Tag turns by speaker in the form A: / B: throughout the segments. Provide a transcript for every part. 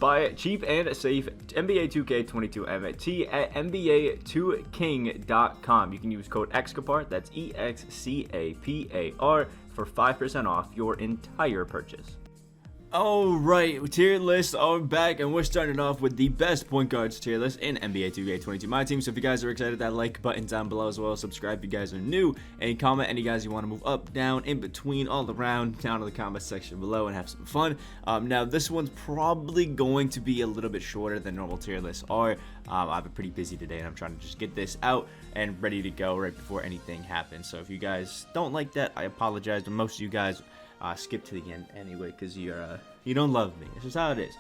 A: Buy cheap and safe NBA 2K22 MT at NBA2King.com. You can use code Excapar, that's EXCAPAR, for 5% off your entire purchase. Alright, tier lists are back, and we're starting off with the best point guards tier list in NBA 2K22 Myteam. So if you guys are excited, that like button down below as well. Subscribe if you guys are new, and comment any guys you want to move up, down, in between, all around, down in the comment section below, and have some fun. Now this one's probably going to be a little bit shorter than normal tier lists are. I've been pretty busy today, and I'm trying to just get this out and ready to go right before anything happens. So if you guys don't like that, I apologize, but most of you guys skip to the end anyway because you don't love me. It's just how it is.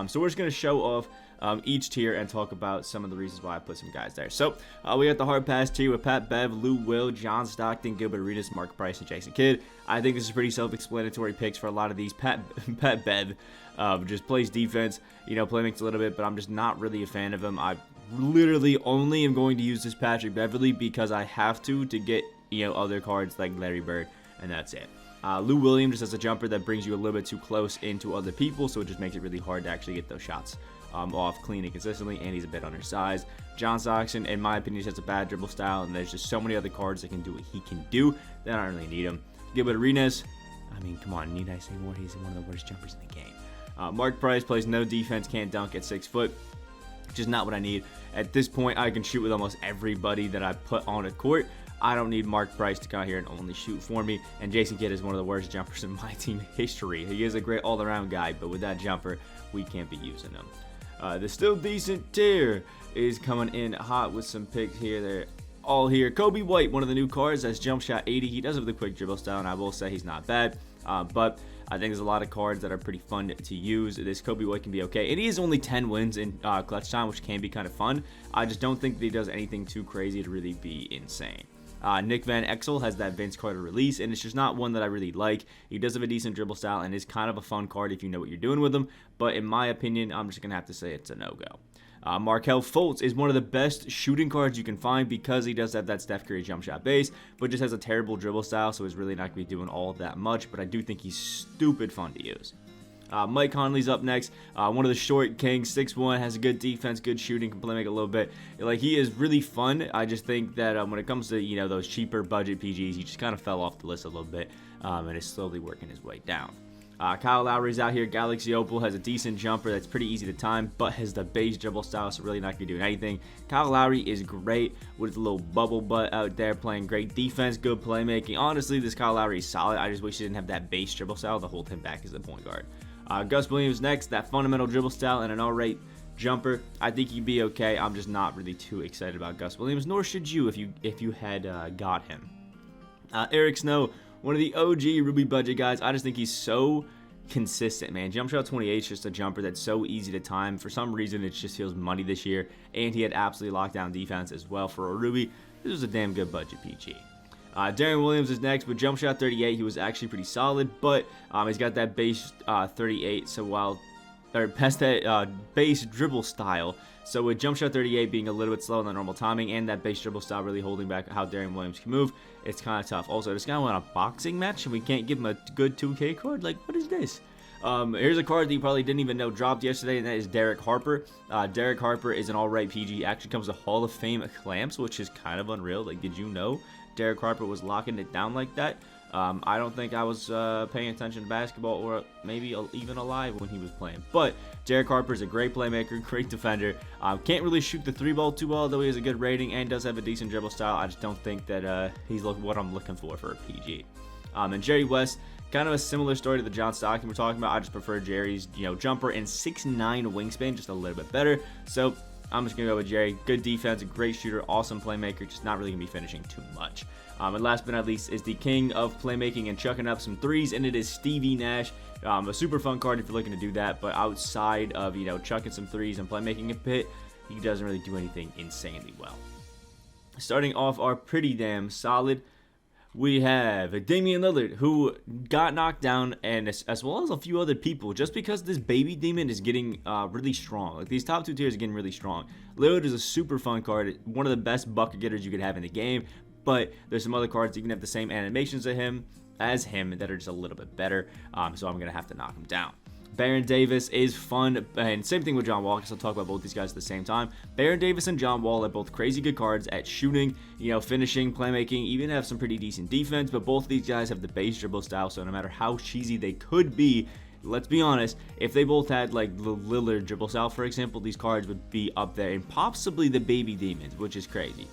A: So we're just going to show off each tier and talk about some of the reasons why I put some guys there. So we got the hard pass tier with Pat Bev, Lou Will, John Stockton, Gilbert Arenas, Mark Price, and Jason Kidd. I think this is pretty self-explanatory picks for a lot of these. Pat Bev just plays defense, playmakes a little bit, but I'm just not really a fan of him. I literally only am going to use this Patrick Beverley because I have to get other cards like Larry Bird, and that's it. Lou Williams just has a jumper that brings you a little bit too close into other people, so it just makes it really hard to actually get those shots off clean and consistently, and he's a bit undersized. John Stockton, in my opinion, just has a bad dribble style, and there's just so many other cards that can do what he can do that I don't really need him. Gilbert Arenas, I mean, come on, need I say more? He's one of the worst jumpers in the game. Mark Price plays no defense, can't dunk at 6 foot. Just not what I need. At this point, I can shoot with almost everybody that I put on a court. I don't need Mark Price to come out here and only shoot for me. And Jason Kidd is one of the worst jumpers in my team history. He is a great all-around guy, but with that jumper, we can't be using him. The still decent tier is coming in hot with some picks here. They're all here. Kobe White, one of the new cards, that's jump shot 80. He does have the quick dribble style, and I will say he's not bad. But I think there's a lot of cards that are pretty fun to use. This Kobe White can be okay. And he has only 10 wins in clutch time, which can be kind of fun. I just don't think that he does anything too crazy to really be insane. Nick Van Exel has that Vince Carter release, and it's just not one that I really like. He does have a decent dribble style and is kind of a fun card if you know what you're doing with him, but in my opinion, I'm just going to have to say it's a no-go. Markelle Fultz is one of the best shooting cards you can find because he does have that Steph Curry jump shot base, but just has a terrible dribble style, so he's really not going to be doing all of that much, but I do think he's stupid fun to use. Mike Conley's up next. One of the short kings, 6'1", has a good defense, good shooting, can play make a little bit. Like, he is really fun. I just think that when it comes to those cheaper budget PGs, he just kind of fell off the list a little bit, and is slowly working his way down. Kyle Lowry's out here. Galaxy Opal has a decent jumper that's pretty easy to time, but has the base dribble style, so really not going to do anything. Kyle Lowry is great with a little bubble butt out there, playing great defense, good playmaking. Honestly, this Kyle Lowry is solid. I just wish he didn't have that base dribble style to hold him back as a point guard. Gus Williams next, that fundamental dribble style and an alright jumper. I think he'd be okay. I'm just not really too excited about Gus Williams, nor should you if you had got him. Eric Snow, one of the OG Ruby budget guys. I just think he's so consistent, man. Jump shot 28 is just a jumper that's so easy to time. For some reason, it just feels money this year, and he had absolutely lockdown defense as well for a Ruby. This was a damn good budget PG. Darren Williams is next with jump shot 38. He was actually pretty solid, but he's got that base 38. So past that base dribble style. So with jump shot 38 being a little bit slow in the normal timing, and that base dribble style really holding back how Darren Williams can move, it's kind of tough. Also, this guy went on a boxing match, and we can't give him a good 2K card. Like, what is this? Here's a card that you probably didn't even know dropped yesterday, and that is Derek Harper. Derek Harper is an alright PG. Actually comes to Hall of Fame clamps, which is kind of unreal. Like, did you know Derek Harper was locking it down like that? I don't think I was paying attention to basketball or maybe even alive when he was playing. But Derek Harper is a great playmaker, great defender. Can't really shoot the 3-ball too well, though he has a good rating and does have a decent dribble style. I just don't think that he's what I'm looking for a PG. And Jerry West, kind of a similar story to the John Stockton we're talking about. I just prefer Jerry's jumper and 6'9" wingspan, just a little bit better. So I'm just going to go with Jerry. Good defense, a great shooter, awesome playmaker, just not really going to be finishing too much. And last but not least is the king of playmaking and chucking up some threes, and it is Stevie Nash. A super fun card if you're looking to do that, but outside of, chucking some threes and playmaking a bit, he doesn't really do anything insanely well. Starting off our pretty damn solid, we have Damien Lillard, who got knocked down, and as well as a few other people, just because this baby demon is getting really strong. Like, these top two tiers are getting really strong. Lillard is a super fun card, one of the best bucket getters you could have in the game, but there's some other cards that can have the same animations as him that are just a little bit better, so I'm going to have to knock him down. Baron Davis is fun, and same thing with John Wall, because I'll talk about both these guys at the same time. Baron Davis and John Wall are both crazy good cards at shooting, finishing, playmaking, even have some pretty decent defense, but both of these guys have the base dribble style, so no matter how cheesy they could be, let's be honest, if they both had like the Lillard dribble style, for example, these cards would be up there, and possibly the baby demons, which is crazy.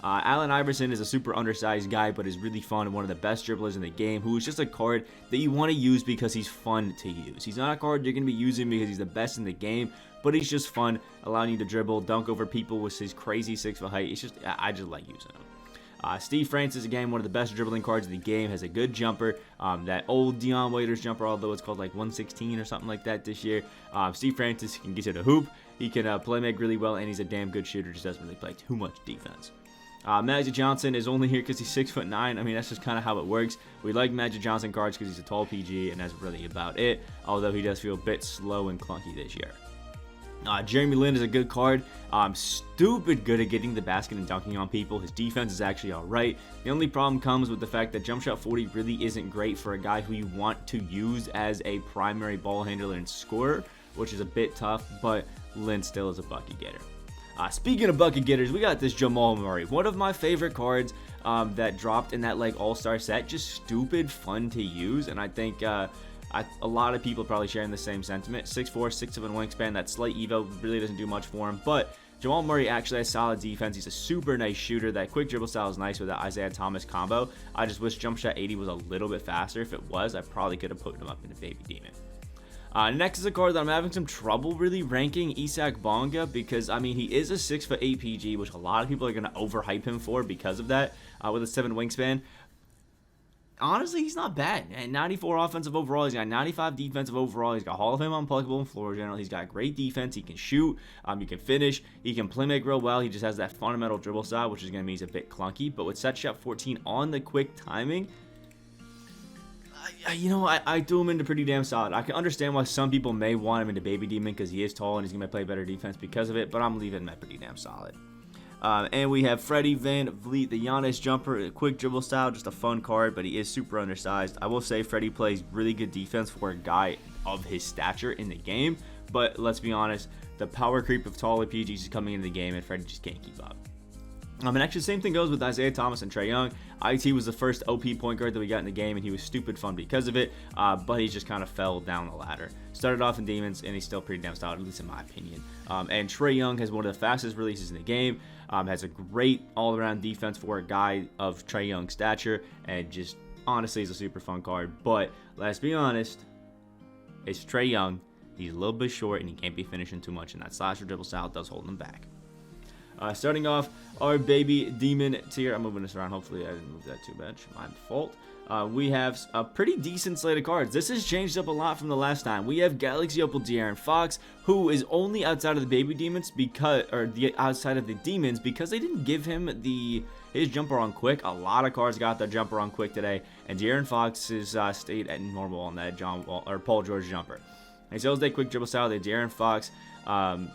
A: Allen Iverson is a super undersized guy, but is really fun and one of the best dribblers in the game, who is just a card that you want to use because he's fun to use. He's not a card you're going to be using because he's the best in the game, but he's just fun, allowing you to dribble, dunk over people with his crazy 6-foot height. I just like using him. Steve Francis, again, one of the best dribbling cards in the game, has a good jumper. That old Dion Waiters jumper, although it's called like 116 or something like that this year. Steve Francis can get to the hoop. He can play make really well, and he's a damn good shooter. Just doesn't really play too much defense. Magic Johnson is only here because he's 6'9". I mean, that's just kind of how it works. We like Magic Johnson cards because he's a tall PG, and that's really about it. Although he does feel a bit slow and clunky this year. Jeremy Lin is a good card. Stupid good at getting the basket and dunking on people. His defense is actually alright. The only problem comes with the fact that jump shot 40 really isn't great for a guy who you want to use as a primary ball handler and scorer, which is a bit tough, but Lin still is a bucket getter. Speaking of bucket getters, we got this Jamal Murray, one of my favorite cards that dropped in that like all-star set. Just stupid fun to use, and I think a lot of people probably sharing the same sentiment. 6'4", 6'7" wingspan. That slight evo really doesn't do much for him, but Jamal Murray actually has solid defense. He's a super nice shooter. That quick dribble style is nice with that Isaiah Thomas combo. I just wish jump shot 80 was a little bit faster. If it was, I probably could have put him up in a baby demon. Next is a card that I'm having some trouble really ranking, Isak Vonga, because, I mean, he is a 6'8" PG, which a lot of people are going to overhype him for because of that, with a 7 wingspan. Honestly, he's not bad. And 94 offensive overall, he's got 95 defensive overall, he's got Hall of Fame unpluggable and floor general, he's got great defense, he can shoot, he can finish, he can play make real well, he just has that fundamental dribble style, which is going to mean he's a bit clunky, but with set shot 14 on the quick timing, I threw him into pretty damn solid. I can understand why some people may want him into baby demon because he is tall and he's going to play better defense because of it, but I'm leaving him at pretty damn solid. And we have Freddie Van Vliet, the Giannis jumper, a quick dribble style, just a fun card, but he is super undersized. I will say Freddie plays really good defense for a guy of his stature in the game, but let's be honest, the power creep of taller PGs is coming into the game and Freddie just can't keep up. And actually, same thing goes with Isaiah Thomas and Trey Young. IT was the first OP point guard that we got in the game, and he was stupid fun because of it, but he just kind of fell down the ladder. Started off in Demons, and he's still pretty damn solid, at least in my opinion. And Trey Young has one of the fastest releases in the game, has a great all-around defense for a guy of Trey Young's stature, and just honestly is a super fun card. But let's be honest, it's Trey Young. He's a little bit short, and he can't be finishing too much, and that slasher dribble style does hold him back. Starting off our baby demon tier. I'm moving this around. Hopefully I didn't move that too bad. My fault. We have a pretty decent slate of cards. This has changed up a lot from the last time. We have Galaxy Opal De'Aaron Fox, who is only outside of the baby demons outside of the demons because they didn't give him his jumper on quick. A lot of cards got their jumper on quick today, and De'Aaron Fox is stayed at normal on that Paul George jumper. And so that quick dribble style, the De'Aaron Fox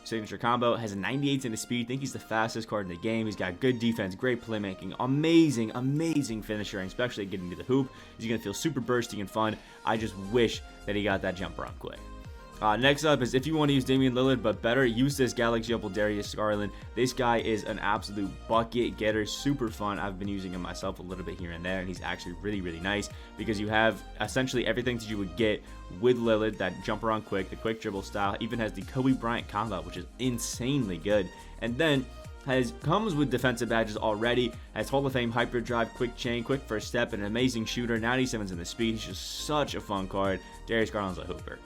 A: signature combo has a 98 in his speed. I think he's the fastest card in the game. He's got good defense, great playmaking, amazing finisher, and especially getting to the hoop. He's going to feel super bursty and fun. I just wish that he got that jumper on quick. Next up is if you want to use Damien Lillard, but better, use this Galaxy Opal Darius Garland. This guy is an absolute bucket getter, super fun. I've been using him myself a little bit here and there, and he's actually really nice because you have essentially everything that you would get with Lillard, that jumper on quick, the quick dribble style, even has the Kobe Bryant combo, which is insanely good, and then comes with defensive badges already, has Hall of Fame hyperdrive, quick chain, quick first step, and an amazing shooter, 97's in the speed. He's just such a fun card. Darius Garland's a hooper.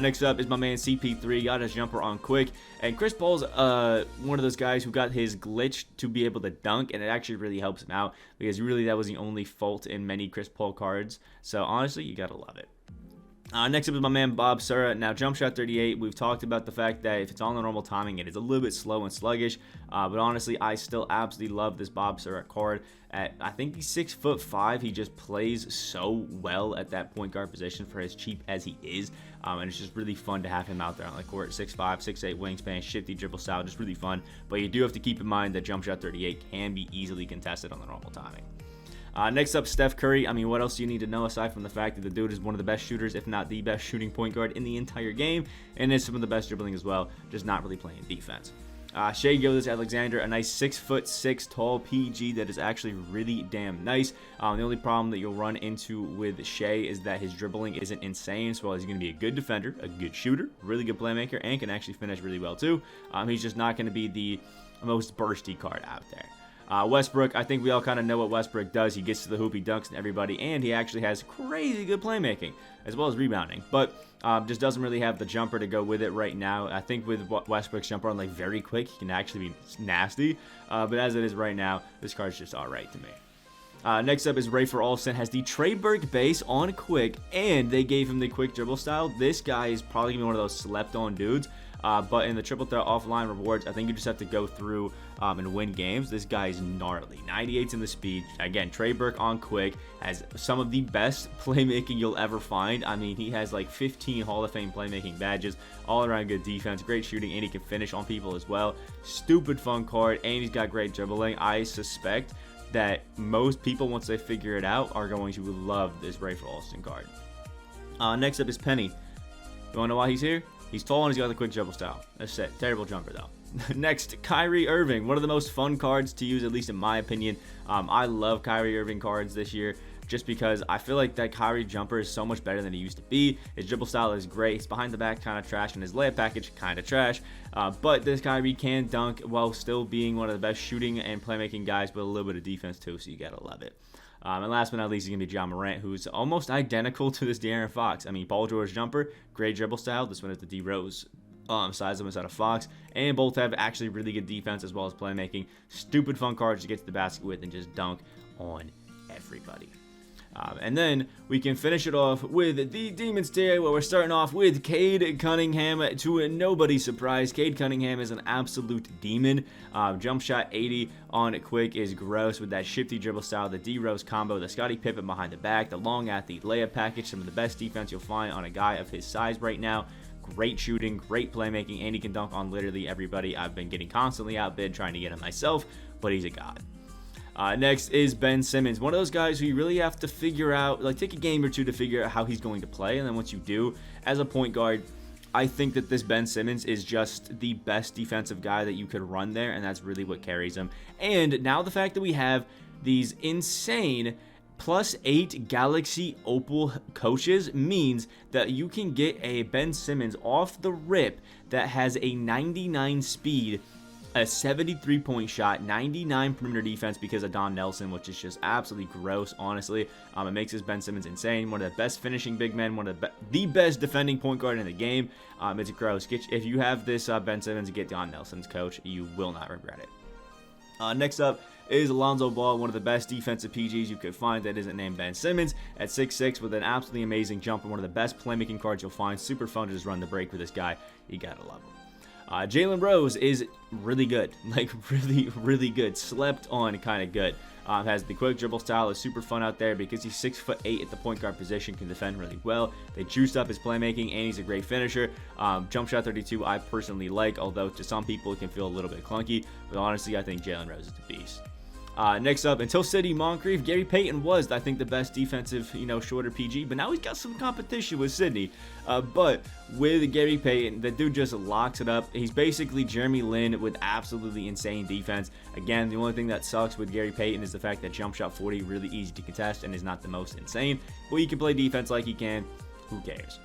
A: Next up is my man CP3, got his jumper on quick, and Chris Paul's one of those guys who got his glitch to be able to dunk, and it actually really helps him out, because really that was the only fault in many Chris Paul cards, so honestly, you gotta love it. Next up is my man Bob Serra. Now, jump shot 38, we've talked about the fact that if it's on the normal timing, it is a little bit slow and sluggish, but honestly, I still absolutely love this Bob Serra card. I think he's 6'5". He just plays so well at that point guard position for as cheap as he is, and it's just really fun to have him out there on the court. 6'5", 6'8" wingspan, shifty dribble style, just really fun, but you do have to keep in mind that jump shot 38 can be easily contested on the normal timing. Next up, Steph Curry. I mean, what else do you need to know aside from the fact that the dude is one of the best shooters, if not the best shooting point guard in the entire game, and is some of the best dribbling as well, just not really playing defense. Shai Gilgeous-Alexander, a nice 6'6" tall PG that is actually really damn nice. The only problem that you'll run into with Shai is that his dribbling isn't insane, so while he's going to be a good defender, a good shooter, really good playmaker, and can actually finish really well too, he's just not going to be the most bursty card out there. Westbrook, I think we all kind of know what Westbrook does. He gets to the hoop, he dunks on everybody, and he actually has crazy good playmaking, as well as rebounding. But just doesn't really have the jumper to go with it right now. I think with Westbrook's jumper on like very quick, he can actually be nasty. But as it is right now, this card's just alright to me. Next up is Rafer Alston, has the Trey Burke base on quick, and they gave him the quick dribble style. This guy is probably going to be one of those slept-on dudes. But in the triple threat offline rewards, I think you just have to go through and win games. This guy is gnarly. 98's in the speed. Again, Trey Burke on quick has some of the best playmaking you'll ever find. I mean, he has like 15 Hall of Fame playmaking badges, all around good defense, great shooting, and he can finish on people as well. Stupid fun card, and he's got great dribbling. I suspect that most people, once they figure it out, are going to love this Rafer Alston card. Next up is Penny. You want to know why he's here? He's tall and he's got the quick dribble style. That's it. Terrible jumper, though. Next, Kyrie Irving. One of the most fun cards to use, at least in my opinion. I love Kyrie Irving cards this year just because I feel like that Kyrie jumper is so much better than it used to be. His dribble style is great. He's behind the back, kind of trash, and his layup package, kind of trash. But this Kyrie can dunk while still being one of the best shooting and playmaking guys with a little bit of defense, too, so you got to love it. And last but not least, he's going to be Jamal Murray, who's almost identical to this De'Aaron Fox. I mean, Paul George jumper, great dribble style. This one is the D Rose size of instead of Fox. And both have actually really good defense as well as playmaking. Stupid fun cards to get to the basket with and just dunk on everybody. And then we can finish it off with the Demons tier, where we're starting off with Cade Cunningham. To nobody's surprise, Cade Cunningham is an absolute demon. Jump shot 80 on quick is gross with that shifty dribble style, the D-Rose combo, the Scottie Pippen behind the back, the long athlete layup package, some of the best defense you'll find on a guy of his size right now. Great shooting, great playmaking, and he can dunk on literally everybody. I've been getting constantly outbid trying to get him myself, but he's a god. Next is Ben Simmons, one of those guys who you really have to figure out, like take a game or two to figure out how he's going to play, and then once you do, as a point guard, I think that this Ben Simmons is just the best defensive guy that you could run there, and that's really what carries him. And now the fact that we have these insane +8 Galaxy Opal coaches means that you can get a Ben Simmons off the rip that has a 99 speed, a 73-point shot, 99 perimeter defense because of Don Nelson, which is just absolutely gross, honestly. It makes this Ben Simmons insane. One of the best finishing big men, one of the best defending point guard in the game. It's gross. If you have this Ben Simmons, get Don Nelson's coach. You will not regret it. Next up is Alonzo Ball, one of the best defensive PGs you could find that isn't named Ben Simmons, at 6'6", with an absolutely amazing jumper, one of the best playmaking cards you'll find. Super fun to just run the break with this guy. You gotta love him. Jalen Rose is really good, like really good, slept on kind of good. Has the quick dribble style, is super fun out there because he's 6'8" at the point guard position, can defend really well. They juiced up his playmaking, and he's a great finisher. Jump shot 32 I personally like, although to some people it can feel a little bit clunky, but honestly I think Jalen Rose is the beast. Next up, until City Moncrief, Gary Payton was, I think, the best defensive, shorter PG, but now he's got some competition with Sydney. But with Gary Payton, the dude just locks it up. He's basically Jeremy Lin with absolutely insane defense. Again, the only thing that sucks with Gary Payton is the fact that jump shot 40 really easy to contest and is not the most insane. But he can play defense like he can. Who cares?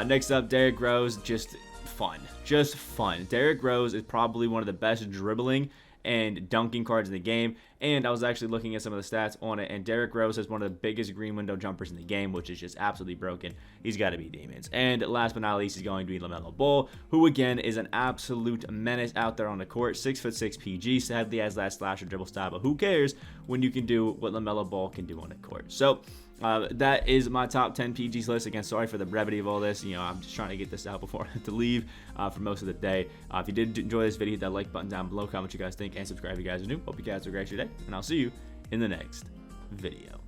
A: Next up, Derrick Rose, just fun. Derrick Rose is probably one of the best dribbling and dunking cards in the game, and I was actually looking at some of the stats on it, and Derrick Rose has one of the biggest green window jumpers in the game, which is just absolutely broken. He's got to be demons. And last but not least is going to be LaMelo Ball, who again is an absolute menace out there on the court. 6'6" PG, sadly has that slasher dribble style, but who cares when you can do what LaMelo Ball can do on the court. So that is my top 10 PGs list. Again, sorry for the brevity of all this. I'm just trying to get this out before I have to leave for most of the day. If you did enjoy this video, hit that like button down below, comment what you guys think, and subscribe if you guys are new. Hope you guys have a great day, and I'll see you in the next video.